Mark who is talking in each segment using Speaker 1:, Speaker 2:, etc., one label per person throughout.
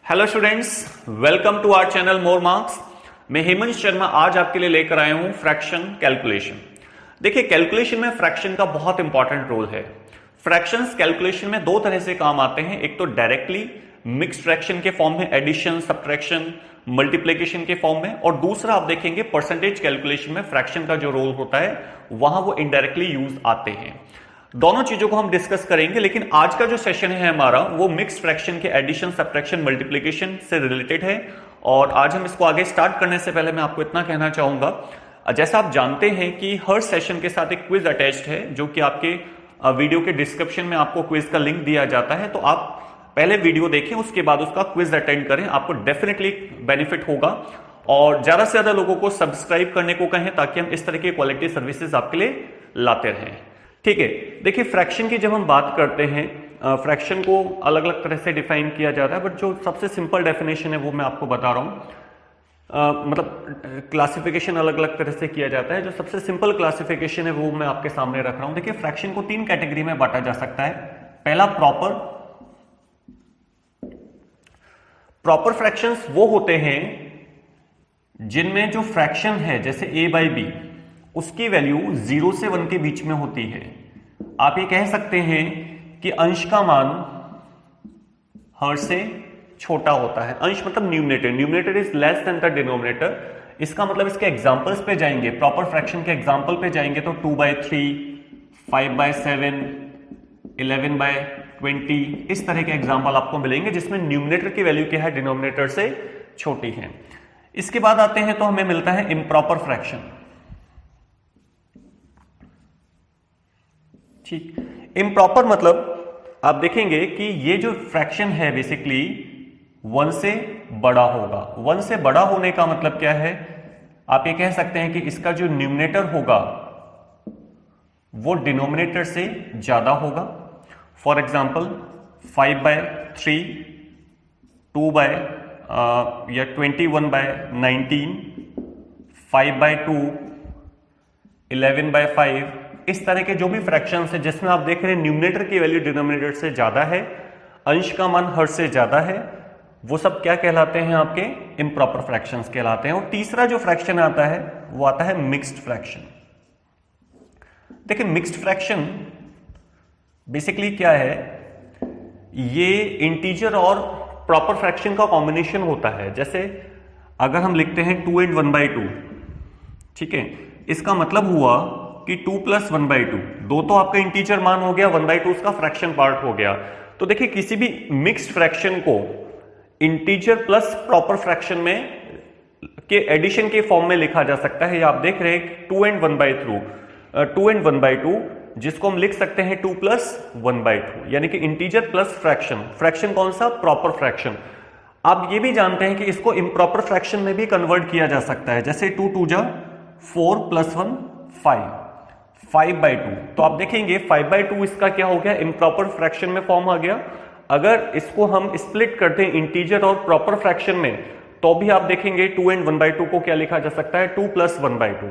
Speaker 1: Hello students, welcome to our channel more marks. मैं हेमंत शर्मा आज आपके लिए लेकर आया हूं फ्रैक्शन कैलकुलेशन। देखिए, कैलकुलेशन में फ्रैक्शन का बहुत इंपॉर्टेंट रोल है। फ्रैक्शंस कैलकुलेशन में दो तरह से काम आते हैं, एक तो डायरेक्टली मिक्स्ड फ्रैक्शन के फॉर्म में, एडिशन, सब्ट्रैक्शन, मल्टीप्लिकेशन के फॉर्म में, और दूसरा आप देखेंगे परसेंटेज कैलकुलेशन में फ्रैक्शन का जो रोल होता है वहां वो इनडायरेक्टली यूज आते हैं। दोनों चीजों को हम डिस्कस करेंगे, लेकिन आज का जो सेशन है हमारा वो मिक्स्ड फ्रैक्शन के एडिशन, सब्ट्रैक्शन, मल्टीप्लिकेशन से रिलेटेड है। और आज हम इसको आगे स्टार्ट करने से पहले मैं आपको इतना कहना चाहूंगा, जैसा आप जानते हैं कि हर सेशन के साथ एक क्विज अटैच्ड है, जो कि आपके वीडियो के डिस्क्रिप्शन में आपको क्विज का लिंक दिया जाता है। तो आप पहले वीडियो देखें, उसके बाद उसका क्विज अटेंड करें, आपको डेफिनेटली बेनिफिट होगा। और ज्यादा से ज्यादा लोगों को सब्सक्राइब करने को कहें ताकि हम इस तरह की क्वालिटी सर्विसेज आपके लिए लाते रहें। ठीक है, देखिए फ्रैक्शन की जब हम बात करते हैं, फ्रैक्शन को अलग अलग तरह से डिफाइन किया जाता है, बट जो सबसे सिंपल डेफिनेशन है वो मैं आपको बता रहा हूं। मतलब क्लासिफिकेशन अलग अलग तरह से किया जाता है, जो सबसे सिंपल क्लासिफिकेशन है वो मैं आपके सामने रख रहा हूं। देखिए, फ्रैक्शन को तीन कैटेगरी में बांटा जा सकता है। पहला प्रॉपर फ्रैक्शंस वो होते हैं जिनमें जो फ्रैक्शन है, जैसे a बाई बी, उसकी वैल्यू 0 से 1 के बीच में होती है। आप ये कह सकते हैं कि अंश का मान हर से छोटा होता है। अंश मतलब numerator, numerator is less than the denominator. इसका मतलब इसके एग्जांपल्स पे जाएंगे, प्रॉपर फ्रैक्शन के एग्जांपल पे जाएंगे तो 2/3, 5/7, 11/20, इस तरह के एग्जांपल आपको मिलेंगे जिसमें न्यूमरेटर की वैल्यू क्या है, डिनोमिनेटर से छोटी है। इसके बाद आते हैं तो हमें मिलता है इम्प्रॉपर फ्रैक्शन। ठीक, इम्प्रॉपर मतलब आप देखेंगे कि ये जो फ्रैक्शन है बेसिकली 1 से बड़ा होगा। 1 से बड़ा होने का मतलब क्या है, आप ये कह सकते हैं कि इसका जो न्यूमरेटर होगा वो डिनोमिनेटर से ज्यादा होगा। फॉर एग्जाम्पल 5/3, 21/19, 5/2, 11/5, इस तरह के जो भी फ्रैक्शंस है जिसमें आप देख रहे हैं न्यूमरेटर की वैल्यू डिनोमिनेटर से ज्यादा है, अंश का मान हर से ज्यादा है, वो सब क्या कहलाते हैं, आपके इम्प्रॉपर फ्रैक्शंस कहलाते हैं। और तीसरा जो फ्रैक्शन आता है वो आता है मिक्स्ड फ्रैक्शन। देखिए, मिक्स्ड फ्रैक्शन बेसिकली क्या है, ये इंटीजर और प्रॉपर फ्रैक्शन का कॉम्बिनेशन होता है। जैसे अगर हम लिखते हैं 2 and 1/2, ठीक है, इसका मतलब हुआ कि 2 + 1/2, दो तो आपका इंटीजर मान हो गया, 1/2 उसका फ्रैक्शन पार्ट हो गया। तो देखिए, किसी भी मिक्स्ड फ्रैक्शन को इंटीजर प्लस प्रॉपर फ्रैक्शन में के एडिशन के फॉर्म में लिखा जा सकता है। आप देख रहे हैं 2 and 1/2, जिसको हम लिख सकते हैं 2 + 1/2, यानी कि इंटीजर प्लस फ्रैक्शन। फ्रैक्शन कौन सा, प्रॉपर फ्रैक्शन। आप ये भी जानते हैं कि इसको इम्प्रॉपर फ्रैक्शन में भी कन्वर्ट किया जा सकता है। जैसे 2 × 2 = 4 + 1 5, 5/2। तो आप देखेंगे 5/2 इसका क्या हो गया, इम्प्रॉपर फ्रैक्शन में फॉर्म आ गया। अगर इसको हम स्प्लिट करते हैं इंटीजर और प्रॉपर फ्रैक्शन में, तो भी आप देखेंगे 2 and 1/2 को क्या लिखा जा सकता है, 2 + 1/2।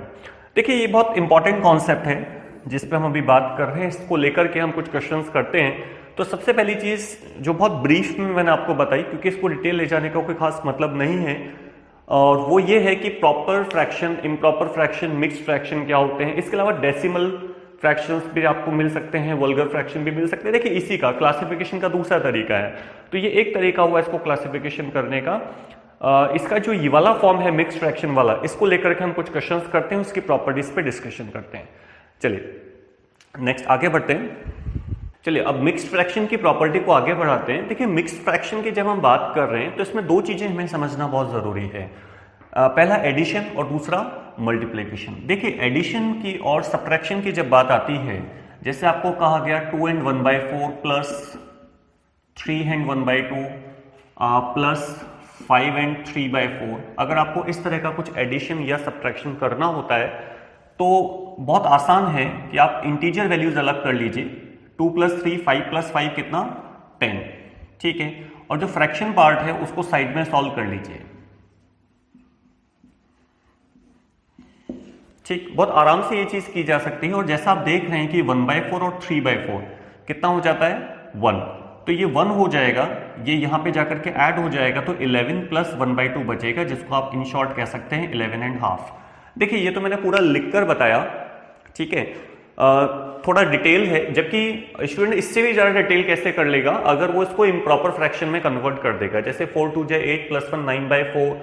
Speaker 1: देखिए, ये बहुत इंपॉर्टेंट कॉन्सेप्ट है जिस पे हम अभी बात कर रहे हैं। इसको लेकर के हम कुछ क्वेश्चंस करते हैं। तो सबसे पहली चीज जो बहुत ब्रीफ में मैंने आपको बताई, क्योंकि इसको डिटेल ले जाने का कोई खास मतलब नहीं है, और वो ये है कि proper fraction, improper fraction, mixed fraction क्या होते हैं। इसके अलावा डेसिमल फ्रैक्शंस भी आपको मिल सकते हैं, वल्गर फ्रैक्शन भी मिल सकते हैं। देखिए, इसी का क्लासिफिकेशन का दूसरा तरीका है। तो ये एक तरीका हुआ इसको क्लासिफिकेशन करने का। इसका जो ये वाला फॉर्म है मिक्स्ड फ्रैक्शन वाला, इसको लेकर के हम कुछ क्वेश्चंस करते हैं, उसकी प्रॉपर्टीज पे डिस्कशन करते हैं। चलिए नेक्स्ट आगे बढ़ते हैं। चलिए अब मिक्स्ड फ्रैक्शन की प्रॉपर्टी को आगे बढ़ाते हैं। देखिए, मिक्स्ड फ्रैक्शन की जब हम बात कर रहे हैं तो इसमें दो चीजें हमें समझना बहुत जरूरी है। पहला एडिशन और दूसरा मल्टीप्लिकेशन। देखिए, एडिशन की और सब्ट्रैक्शन की जब बात आती है, जैसे आपको कहा गया 2 and 1/4 + 3 and 1/2 + 5 and 3/4, अगर आपको इस तरह का कुछ एडिशन या सब्ट्रैक्शन करना होता है तो बहुत आसान है कि आप इंटीजर वैल्यूज अलग कर लीजिए। 2 + 3, 5 + 5 कितना, 10, ठीक है। और जो फ्रैक्शन पार्ट है उसको साइड में सॉल्व कर लीजिए। ठीक, बहुत आराम से ये चीज की जा सकती है। और जैसा आप देख रहे हैं कि 1/4 और 3/4 कितना हो जाता है, 1। तो ये 1 हो जाएगा, ये यहाँ पे जाकर के ऐड हो जाएगा, तो 11 प्लस 1/2 बचेगा, जिसको आप इन शॉर्ट कह सकते हैं 11.5। देखिए ये तो मैंने पूरा लिखकर बताया, ठीक है। थोड़ा डिटेल है, जबकि स्टूडेंट इससे भी ज़्यादा डिटेल कैसे कर लेगा अगर वो इसको इम्प्रॉपर फ्रैक्शन में कन्वर्ट कर देगा। जैसे 4 2 जा 8 प्लस 1 9/4,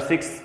Speaker 1: 6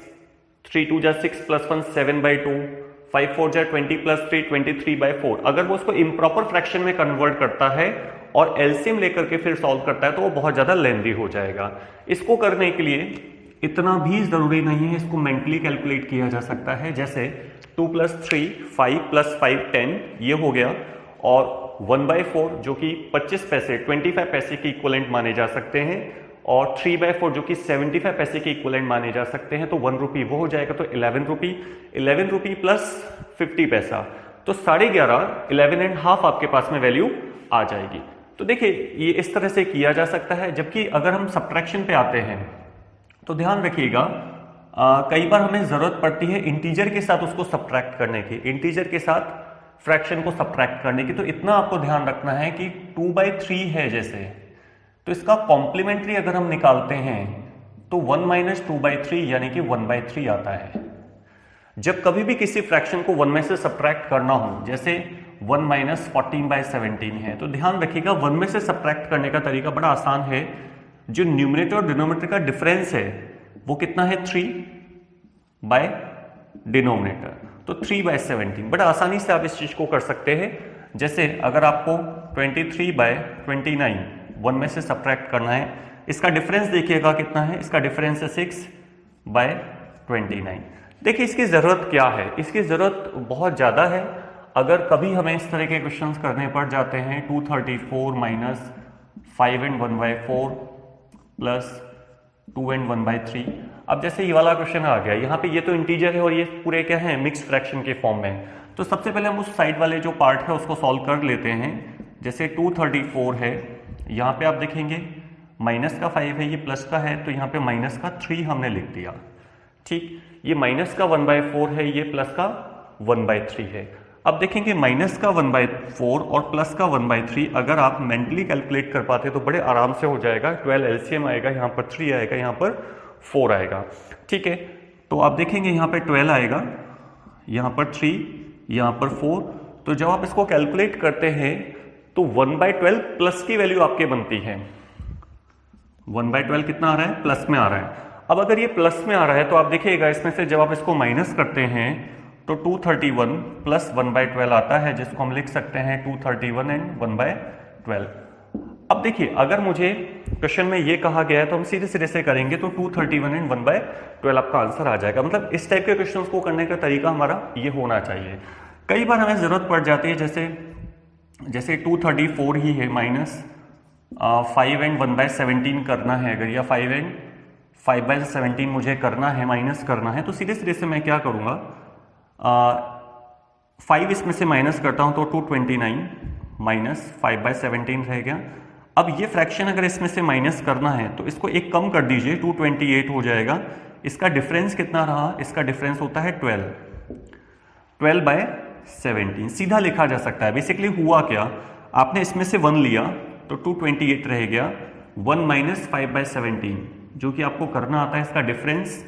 Speaker 1: 3 2 जा 6 प्लस 1 7/2, 5 4 जा 20 प्लस 3 23/4। अगर वो उसको इम्प्रॉपर फ्रैक्शन में कन्वर्ट करता है और एलसीएम लेकर के फिर सॉल्व करता है तो वो बहुत ज़्यादा लेंदी हो जाएगा। इसको करने के लिए इतना भी ज़रूरी नहीं है, इसको मेंटली कैलकुलेट किया जा सकता है। जैसे 2 प्लस 3 5 प्लस 5 10 ये हो गया, और 1/4 जो कि 25 पैसे 25 पैसे के इक्वलेंट माने जा सकते हैं, और 3/4 जो कि 75 पैसे के इक्वलेंट माने जा सकते हैं, तो 1 रुपी वो हो जाएगा, तो 11 रुपी। 11 रुपी प्लस 50 पैसा, तो 11.5 11.5 आपके पास में वैल्यू आ जाएगी। तो देखिए ये इस तरह से किया जा सकता है। जबकि अगर हम सब्ट्रैक्शन पे आते हैं तो ध्यान रखिएगा, कई बार हमें जरूरत पड़ती है इंटीजर के साथ उसको सब्ट्रैक्ट करने की, इंटीजर के साथ फ्रैक्शन को सब्ट्रैक्ट करने की। तो इतना आपको ध्यान रखना है कि 2/3 है जैसे, तो इसका कॉम्प्लीमेंट्री अगर हम निकालते हैं तो 1 माइनस 2/3 यानी कि 1/3 आता है। जब कभी भी किसी फ्रैक्शन को 1 में से सब्ट्रैक्ट करना हो, जैसे 1 माइनस 14/17 है, तो ध्यान रखिएगा 1 में से सब्ट्रैक्ट करने का तरीका बड़ा आसान है। जो न्यूमरेटर और डिनोमिनेटर का डिफरेंस है वो कितना है, 3/डिनोमिनेटर, तो 3/17। बड़ा आसानी से आप इस चीज को कर सकते हैं। जैसे अगर आपको 23/29 1 में से सब्ट्रैक्ट करना है, इसका डिफरेंस देखिएगा कितना है, इसका डिफरेंस है 6/29। देखिए इसकी जरूरत क्या है, इसकी जरूरत बहुत ज्यादा है। अगर कभी हमें इस तरह के क्वेश्चंस करने पड़ जाते हैं, 234 माइनस 5 and 1/4 प्लस 2 and 1/3। अब जैसे ये वाला क्वेश्चन आ गया, यहाँ पे ये तो इंटीजर है और ये पूरे क्या है, मिक्स फ्रैक्शन के फॉर्म में। तो सबसे पहले हम उस साइड वाले जो पार्ट है उसको सॉल्व कर लेते हैं। जैसे 234 है, यहाँ पे आप देखेंगे माइनस का 5 है, ये प्लस का है, तो यहाँ पे माइनस का 3 हमने लिख दिया, ठीक। ये माइनस का 1/4 है, ये प्लस का 1/3 है। अब देखेंगे माइनस का 1/4 और प्लस का 1/3 अगर आप मेंटली कैलकुलेट कर पाते तो बड़े आराम से हो जाएगा। 12 एलसीएम आएगा, यहाँ पर 3 आएगा, यहाँ पर 4 आएगा, ठीक है। तो आप देखेंगे यहाँ पे 12 आएगा, यहाँ पर 3, यहाँ पर 4। तो जब आप इसको कैलकुलेट करते हैं तो 1/12 प्लस की वैल्यू आपके बनती है। 1/12 कितना आ रहा है, प्लस में आ रहा है। अब अगर ये प्लस में आ रहा है तो आप देखिएगा इसमें से जब आप इसको माइनस करते हैं तो 231 प्लस 1/12 आता है, जिसको हम लिख सकते हैं 231 एंड 1/12। अब देखिए अगर मुझे क्वेश्चन में ये कहा गया है तो हम सीधे सीधे से करेंगे, तो 231 एंड 1/12 आपका आंसर आ जाएगा। मतलब इस टाइप के क्वेश्चंस को करने का तरीका हमारा ये होना चाहिए। कई बार हमें जरूरत पड़ जाती है, जैसे 234 ही है, माइनस 5 एंड 1/17 करना है अगर, या 5 एंड 5/17 मुझे करना है, माइनस करना है, तो सीधे सीधे से मैं क्या करूंगा, 5 इसमें से माइनस करता हूं तो 229 माइनस 5/17 रह गया। अब ये फ्रैक्शन अगर इसमें से माइनस करना है तो इसको एक कम कर दीजिए, 228 हो जाएगा। इसका डिफरेंस कितना रहा, इसका डिफरेंस होता है 12/17, सीधा लिखा जा सकता है। बेसिकली हुआ क्या, आपने इसमें से 1 लिया तो 228 रह गया, 1 माइनस 5/17 जो कि आपको करना आता है, इसका डिफरेंस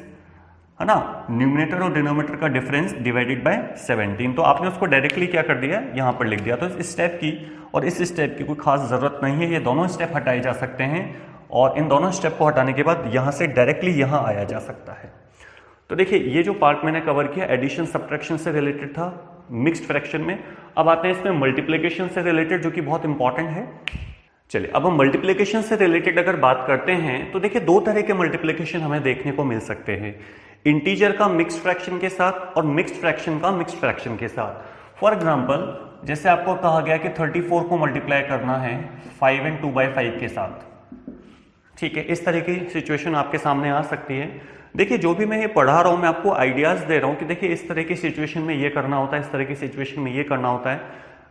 Speaker 1: है ना, न्यूमरेटर और डिनोमिनेटर का डिफरेंस डिवाइडेड बाय 17। तो आपने उसको डायरेक्टली क्या कर दिया, यहां पर लिख दिया। तो इस स्टेप की और इस स्टेप की कोई खास जरूरत नहीं है, ये दोनों स्टेप हटाए जा सकते हैं और इन दोनों स्टेप को हटाने के बाद यहां से डायरेक्टली यहां आया जा सकता है। तो देखिए ये जो पार्ट मैंने कवर किया एडिशन सब्ट्रैक्शन से रिलेटेड था मिक्स्ड फ्रैक्शन में। अब आते हैं इसमें मल्टीप्लिकेशन से रिलेटेड, जो कि बहुत इंपॉर्टेंट है। चलिए अब हम मल्टीप्लिकेशन से रिलेटेड अगर बात करते हैं तो देखिए दो तरह के मल्टीप्लिकेशन हमें देखने को मिल सकते हैं, इंटीजर का मिक्स्ड फ्रैक्शन के साथ और मिक्स्ड फ्रैक्शन का मिक्स्ड फ्रैक्शन के साथ। फॉर एग्जांपल जैसे आपको कहा गया कि 34 को मल्टीप्लाई करना है 5 एंड 2/5 के साथ, ठीक है, इस तरह की सिचुएशन आपके सामने आ सकती है। देखिए जो भी मैं ये पढ़ा रहा हूं मैं आपको आइडियाज दे रहा हूं कि देखिए इस तरह की सिचुएशन में ये करना होता है, इस तरह की सिचुएशन में ये करना होता है।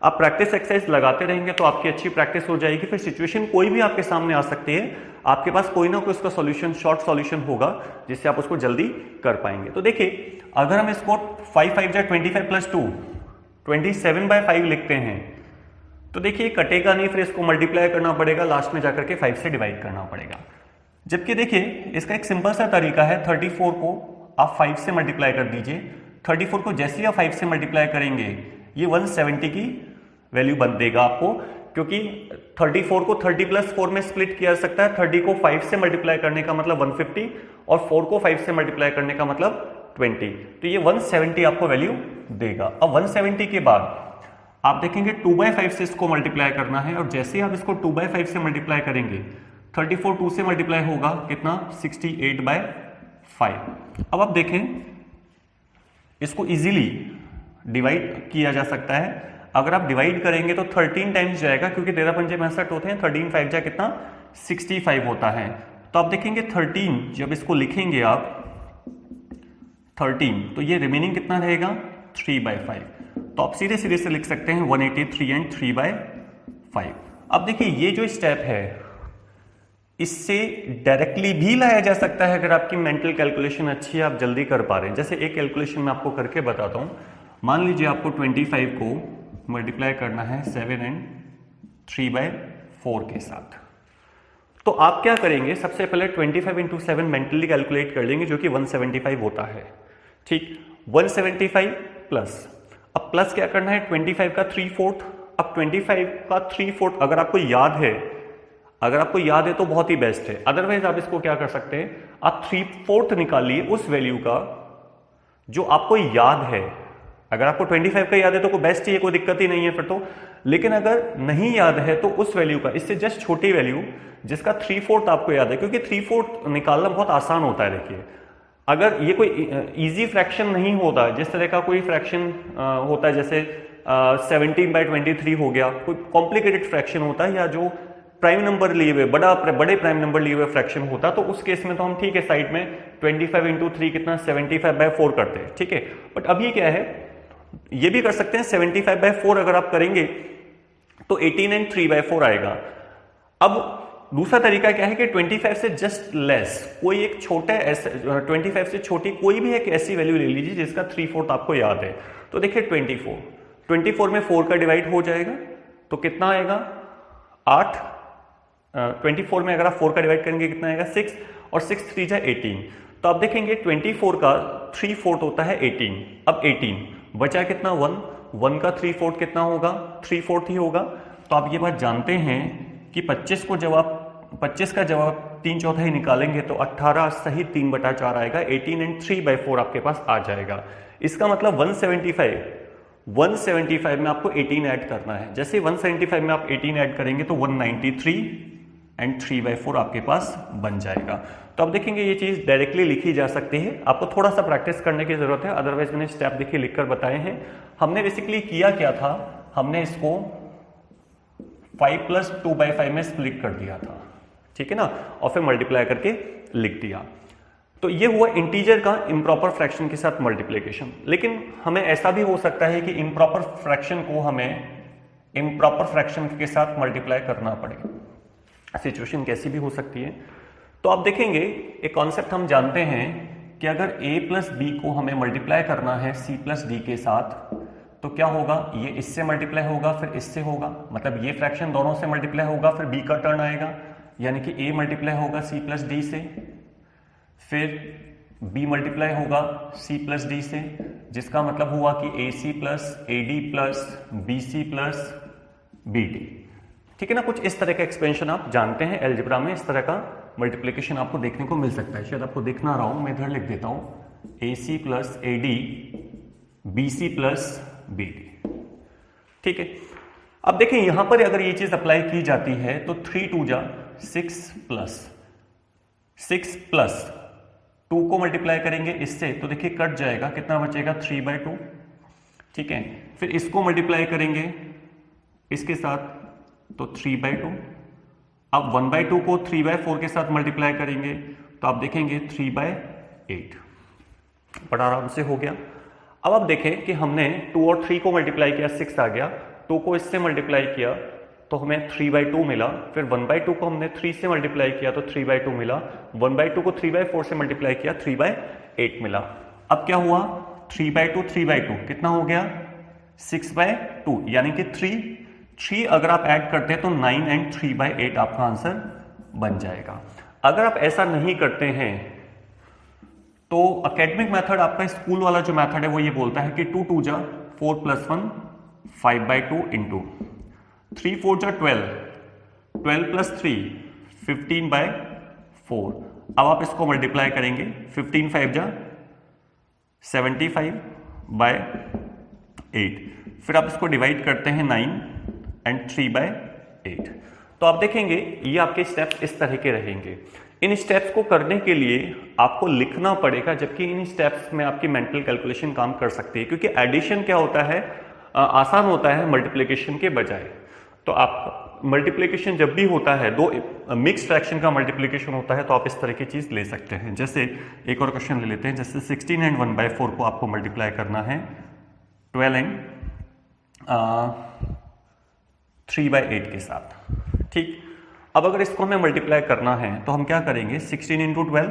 Speaker 1: आप प्रैक्टिस एक्सरसाइज लगाते रहेंगे तो आपकी अच्छी प्रैक्टिस हो जाएगी। फिर सिचुएशन कोई भी आपके सामने आ सकती है, आपके पास कोई ना कोई उसका सॉल्यूशन, शॉर्ट सॉल्यूशन होगा जिससे आप उसको जल्दी कर पाएंगे। तो देखिए अगर हम इसको 5 5 जा 25 प्लस 2 27/5 लिखते हैं तो देखिए कटेगा नहीं, फिर इसको मल्टीप्लाई करना पड़ेगा, लास्ट में जाकर के 5 से डिवाइड करना पड़ेगा। जबकि देखिए इसका एक सिंपल सा तरीका है, 34 को आप 5 से मल्टीप्लाई कर दीजिए। 34 को जैसे ही आप 5 से मल्टीप्लाई करेंगे ये 170 की वैल्यू बन देगा आपको, क्योंकि 34 को 30 प्लस 4 में स्प्लिट किया जा सकता है। 30 को 5 से मल्टीप्लाई करने का मतलब 150 और 4 को 5 से मल्टीप्लाई करने का मतलब 20, तो ये 170 आपको वैल्यू देगा। अब 170 के बाद आप देखेंगे 2/5 से इसको मल्टीप्लाई करना है, और जैसे ही आप इसको 2/5 से मल्टीप्लाई करेंगे 34 2 से मल्टीप्लाई होगा कितना, 68/5। अब आप देखें इसको इजीली डिवाइड किया जा सकता है। अगर आप डिवाइड करेंगे तो 13 टाइम्स जाएगा, क्योंकि 13 पंजे 65 होते हैं, 13 5 जा कितना 65 होता है। तो आप देखेंगे 13 जब इसको लिखेंगे आप 13, तो ये रिमेनिंग कितना रहेगा 3/5। तो आप सीधे सीधे से लिख सकते हैं 183 एंड 3/5। अब देखिए ये जो स्टेप है इससे डायरेक्टली भी लाया जा सकता है, अगर आपकी मेंटल कैलकुलेशन अच्छी है, आप जल्दी कर पा रहे हैं। जैसे एक कैलकुलेशन मैं आपको करके बताता हूं। मान लीजिए आपको 25 को मल्टीप्लाई करना है 7 एंड 3/4 के साथ, तो आप क्या करेंगे, सबसे पहले 25 इंटू 7 मेंटली कैलकुलेट कर लेंगे, जो कि 175 होता है। ठीक, 175 प्लस, अब प्लस क्या करना है 25 का 3/4। अब 25 का 3/4 अगर आपको याद है तो बहुत ही बेस्ट है, अदरवाइज आप इसको क्या कर सकते हैं, आप 3/4 निकालिए उस वैल्यू का जो आपको याद है। अगर आपको 25 का याद है तो कोई बेस्ट ही है, कोई दिक्कत ही नहीं है फिर तो। लेकिन अगर नहीं याद है तो उस वैल्यू का, इससे जस्ट छोटी वैल्यू जिसका 3/4 आपको याद है, क्योंकि 3/4 निकालना बहुत आसान होता है। देखिए अगर ये कोई इजी फ्रैक्शन नहीं होता, जिस तरह का कोई फ्रैक्शन होता है जैसे 17/23 हो गया, कोई कॉम्प्लिकेटेड फ्रैक्शन होता है, या जो प्राइम नंबर लिए हुए बड़े प्राइम नंबर लिए हुए फ्रैक्शन होता, तो उस केस में तो हम ठीक है साइड में 25 इंटू 3 कितना 75/4 करते हैं, ठीक है। बट अब ये क्या है, ये भी कर सकते हैं 75/4 अगर आप करेंगे तो 18 एंड 3/4 आएगा। अब दूसरा तरीका क्या है कि 25 से जस्ट लेस कोई एक छोटे ऐसे 25 से छोटी कोई भी एक ऐसी वैल्यू ले लीजिए जिसका 3/4 आपको याद है। तो देखिए 24 में 4 का डिवाइड हो जाएगा तो कितना आएगा 8। 24 में अगर आप 4 का डिवाइड करेंगे कितना आएगा 6, और 6 3 जा 18। तो आप देखेंगे 24 का 3/4 होता है 18। अब 18 बचा कितना 1 का 3/4 कितना होगा 3/4 ही होगा। तो आप ये बात जानते हैं कि 25 का जवाब 3/4 निकालेंगे तो 18 सही 3/4 आएगा। 18 एंड 3/4 आपके पास आ जाएगा। इसका मतलब 175 में आपको 18 ऐड करना है। जैसे 175 में आप 18 ऐड करेंगे तो 193 एंड 3/4 आपके पास बन जाएगा। तो आप देखेंगे ये चीज डायरेक्टली लिखी जा सकती है, आपको थोड़ा सा प्रैक्टिस करने की जरूरत है, अदरवाइज मैंने स्टेप देखिए लिखकर बताए हैं। हमने बेसिकली किया क्या था, हमने इसको 5 + 2/5 में स्प्लिट कर दिया था, ठीक है ना, और फिर मल्टीप्लाई करके लिख दिया। तो ये हुआ इंटीजर का इम्प्रॉपर फ्रैक्शन के साथ मल्टीप्लिकेशन। लेकिन हमें ऐसा भी हो सकता है कि इम्प्रॉपर फ्रैक्शन को हमें इम्प्रॉपर फ्रैक्शन के साथ मल्टीप्लाई करना पड़े। सिचुएशन कैसी भी हो सकती है। तो आप देखेंगे एक कॉन्सेप्ट हम जानते हैं कि अगर a + b को हमें मल्टीप्लाई करना है c + d के साथ, तो क्या होगा, ये इससे मल्टीप्लाई होगा फिर इससे होगा, मतलब ये फ्रैक्शन दोनों से मल्टीप्लाई होगा, फिर b का टर्न आएगा, यानी कि a मल्टीप्लाई होगा c + d से, फिर b मल्टीप्लाई होगा c + d से, जिसका मतलब हुआ कि ac + ad + bc + bd, ठीक है ना। कुछ इस तरह का एक्सपेंशन आप जानते हैं अलजेब्रा में, इस तरह का मल्टीप्लिकेशन आपको देखने को मिल सकता है। शायद आपको दिख ना रहा हूं, मैं इधर लिख देता हूं AC + AD BC + BD, ठीक है। अब देखें यहां पर अगर ये चीज अप्लाई की जाती है तो 3 2 जा 6 + 2 को मल्टीप्लाई करेंगे इससे तो देखिए कट जाएगा, कितना बचेगा 3/2, ठीक है। फिर इसको मल्टीप्लाई करेंगे इसके साथ तो 3/2। अब 1/2 को 3/4 के साथ मल्टीप्लाई करेंगे तो आप देखेंगे 3/8, बड़ा आराम से हो गया। अब आप देखें कि हमने 2 और 3 को मल्टीप्लाई किया 6 आ गया, 2 को इससे मल्टीप्लाई किया तो हमें 3/2 मिला, फिर 1/2 को हमने 3 से मल्टीप्लाई किया तो 3/2 मिला, 1/2 को 3/4 से मल्टीप्लाई किया 3/8 मिला। अब क्या हुआ 3/2 कितना हो गया 6/2, यानी कि 3 अगर आप ऐड करते हैं तो 9 एंड 3/8 आपका आंसर बन जाएगा। अगर आप ऐसा नहीं करते हैं तो एकेडमिक मेथड, आपका स्कूल वाला जो मेथड है वो ये बोलता है कि 2 2 जा 4 + 1 5/2 इंटू 3 4 जा 12 12 + 3 15/4। अब आप इसको मल्टीप्लाई करेंगे, 15 5 जा 75/8, फिर आप इसको डिवाइड करते हैं 9 एंड 3/8। तो आप देखेंगे ये आपके स्टेप्स इस तरह के रहेंगे। इन स्टेप्स को करने के लिए आपको लिखना पड़ेगा, जबकि इन स्टेप्स में आपकी मेंटल कैलकुलेशन काम कर सकती है, क्योंकि एडिशन क्या होता है, आसान होता है मल्टीप्लिकेशन के बजाय। तो आप मल्टीप्लिकेशन जब भी होता है, दो मिक्स फ्रैक्शन का मल्टीप्लिकेशन होता है, तो आप इस तरह की चीज ले सकते हैं। जैसे एक और क्वेश्चन ले लेते हैं, जैसे 16 एंड 1/4 को आपको मल्टीप्लाई करना है 12 एंड 3/8 के साथ, ठीक। अब अगर इसको हमें मल्टीप्लाई करना है तो हम क्या करेंगे, 16 इंटू 12।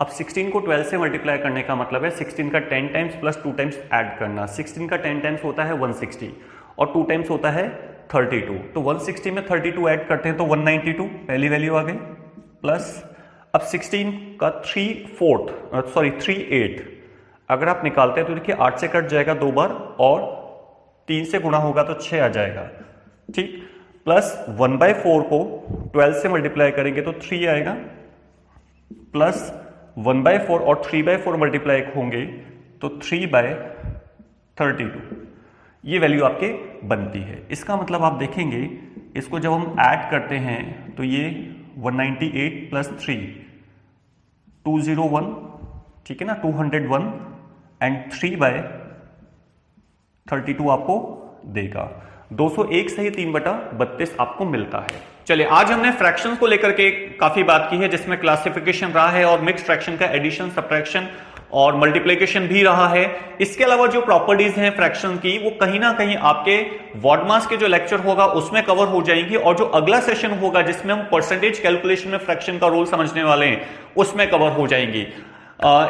Speaker 1: अब 16 को 12 से मल्टीप्लाई करने का मतलब है 16 का 10 टाइम्स प्लस 2 टाइम्स ऐड करना। 16 का 10 टाइम्स होता है 160 और 2 टाइम्स होता है 32। तो 160 में 32 ऐड करते हैं तो 192, पहली वैल्यू आ गई, प्लस अब 16 का 3/8 अगर आप निकालते हैं तो देखिए 8 से कट जाएगा 2 बार और 3 से गुणा होगा तो 6 आ जाएगा, ठीक। प्लस 1/4 को 12 से मल्टीप्लाई करेंगे तो 3 आएगा, प्लस 1/4 और 3/4 मल्टीप्लाई होंगे तो 3/32। ये वैल्यू आपके बनती है। इसका मतलब आप देखेंगे इसको जब हम ऐड करते हैं तो ये 198 + 3 201, ठीक है ना, 201 एंड 3/32 आपको देगा। 201 से ही 3/32 आपको मिलता है। चलिए, आज हमने फ्रैक्शंस को लेकर के काफी बात की है, जिसमें क्लासिफिकेशन रहा है और मिक्स फ्रैक्शन का एडिशन, सब्ट्रैक्शन और मल्टीप्लिकेशन भी रहा है। इसके अलावा जो प्रॉपर्टीज हैं फ्रैक्शन की, वो कहीं ना कहीं आपके वॉडमास के जो लेक्चर होगा उसमें कवर हो जाएंगी, और जो अगला सेशन होगा जिसमें हम परसेंटेज कैलकुलेशन में फ्रैक्शन का रोल समझने वाले हैं उसमें कवर हो जाएंगी।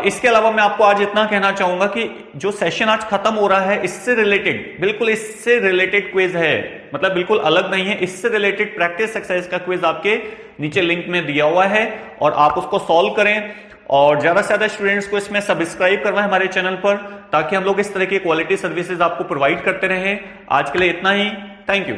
Speaker 1: इसके अलावा मैं आपको आज इतना कहना चाहूंगा कि जो सेशन आज खत्म हो रहा है इससे रिलेटेड, बिल्कुल इससे रिलेटेड क्विज है, मतलब बिल्कुल अलग नहीं है, इससे रिलेटेड प्रैक्टिस एक्सरसाइज का क्विज आपके नीचे लिंक में दिया हुआ है और आप उसको सॉल्व करें और ज्यादा से ज्यादा स्टूडेंट्स को इसमें सब्सक्राइब करवाएं हमारे चैनल पर, ताकि हम लोग इस तरह की क्वालिटी सर्विसेज आपको प्रोवाइड करते रहें। आज के लिए इतना ही, थैंक यू।